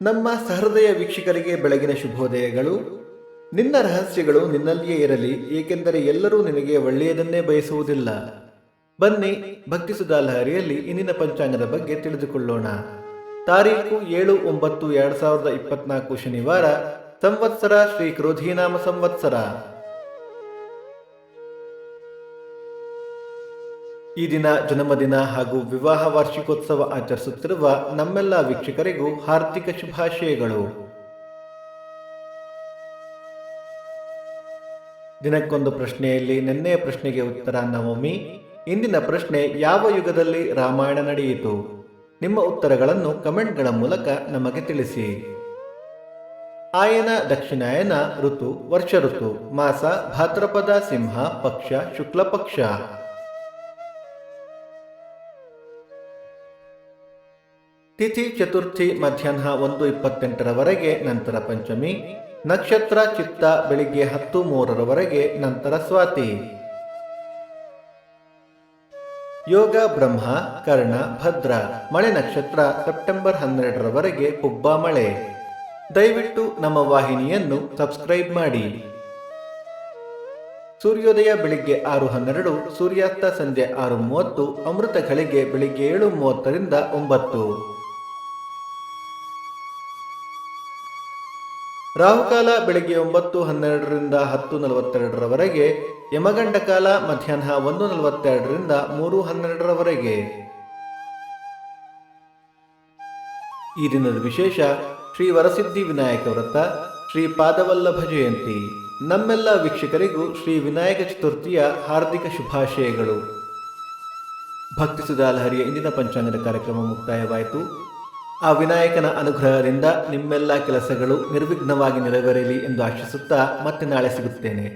ನಮ್ಮ ಸಹೃದಯ ವೀಕ್ಷಕರಿಗೆ ಬೆಳಗಿನ ಶುಭೋದಯಗಳು. ನಿನ್ನ ರಹಸ್ಯಗಳು ನಿನ್ನಲ್ಲಿಯೇ ಇರಲಿ, ಏಕೆಂದರೆ ಎಲ್ಲರೂ ನಿನಗೆ ಒಳ್ಳೆಯದನ್ನೇ ಬಯಸುವುದಿಲ್ಲ. ಬನ್ನಿ, ಭಕ್ತಿ ಸುಧಾ ಲಹರಿಯಲ್ಲಿ ಇಂದಿನ ಪಂಚಾಂಗದ ಬಗ್ಗೆ ತಿಳಿದುಕೊಳ್ಳೋಣ. ತಾರೀಕು 7-9-2024 ಶನಿವಾರ, ಸಂವತ್ಸರ ಶ್ರೀ ಕ್ರೋಧೀನಾಮ ಸಂವತ್ಸರ. ಈ ದಿನ ಜನ್ಮದಿನ ಹಾಗೂ ವಿವಾಹ ವಾರ್ಷಿಕೋತ್ಸವ ಆಚರಿಸುತ್ತಿರುವ ನಮ್ಮೆಲ್ಲ ವೀಕ್ಷಕರಿಗೂ ಹಾರ್ದಿಕ ಶುಭಾಶಯಗಳು. ದಿನಕ್ಕೊಂದು ಪ್ರಶ್ನೆಯಲ್ಲಿ ನಿನ್ನೆಯ ಪ್ರಶ್ನೆಗೆ ಉತ್ತರ ನವಮಿ. ಇಂದಿನ ಪ್ರಶ್ನೆ: ಯಾವ ಯುಗದಲ್ಲಿ ರಾಮಾಯಣ ನಡೆಯಿತು? ನಿಮ್ಮ ಉತ್ತರಗಳನ್ನು ಕಮೆಂಟ್ಗಳ ಮೂಲಕ ನಮಗೆ ತಿಳಿಸಿ. ಆಯನ ದಕ್ಷಿಣಾಯನ, ಋತು ವರ್ಷ ಋತು, ಮಾಸ ಭಾದ್ರಪದ ಸಿಂಹ, ಪಕ್ಷ ಶುಕ್ಲ ಪಕ್ಷ. ತಿಥಿ ಚತುರ್ಥಿ ಮಧ್ಯಾಹ್ನ 1:28 ನಂತರ ಪಂಚಮಿ. ನಕ್ಷತ್ರ ಚಿತ್ತ ಬೆಳಿಗ್ಗೆ 10:03 ನಂತರ ಸ್ವಾತಿ. ಯೋಗ ಬ್ರಹ್ಮ, ಕರ್ಣ, ಭದ್ರ. ಮಳೆ ನಕ್ಷತ್ರ ಸೆಪ್ಟೆಂಬರ್ 12 ಪುಬ್ಬ ಮಳೆ. ದಯವಿಟ್ಟು ನಮ್ಮ ವಾಹಿನಿಯನ್ನು ಸಬ್ಸ್ಕ್ರೈಬ್ ಮಾಡಿ. ಸೂರ್ಯೋದಯ ಬೆಳಿಗ್ಗೆ 6:12, ಸೂರ್ಯಾಸ್ತ ಸಂಜೆ 6:30, ಅಮೃತ ಘಳಿಗೆ ಬೆಳಿಗ್ಗೆ 7:30 9. ರಾಹುಕಾಲ ಬೆಳಿಗ್ಗೆ 9:12 10:42, ಯಮಗಂಡ ಕಾಲ ಮಧ್ಯಾಹ್ನ 1:42 3:12. ಈ ದಿನದ ವಿಶೇಷ: ಶ್ರೀ ವರಸಿದ್ಧಿ ವಿನಾಯಕ ವ್ರತ, ಶ್ರೀ ಪಾದವಲ್ಲಭ ಜಯಂತಿ. ನಮ್ಮೆಲ್ಲ ವೀಕ್ಷಕರಿಗೂ ಶ್ರೀ ವಿನಾಯಕ ಚತುರ್ಥಿಯ ಹಾರ್ದಿಕ ಶುಭಾಶಯಗಳು. ಭಕ್ತಿ ಸುಧಾ ಲಹರಿಯ ಇಂದಿನ ಪಂಚಾಂಗದ ಕಾರ್ಯಕ್ರಮ ಮುಕ್ತಾಯವಾಯಿತು. ಆ ವಿನಾಯಕನ ಅನುಗ್ರಹದಿಂದ ನಿಮ್ಮೆಲ್ಲ ಕೆಲಸಗಳು ನಿರ್ವಿಘ್ನವಾಗಿ ನೆರವೇರಲಿ ಎಂದು ಆಶಿಸುತ್ತಾ ಮತ್ತೆ ನಾಳೆ ಸಿಗುತ್ತೇನೆ.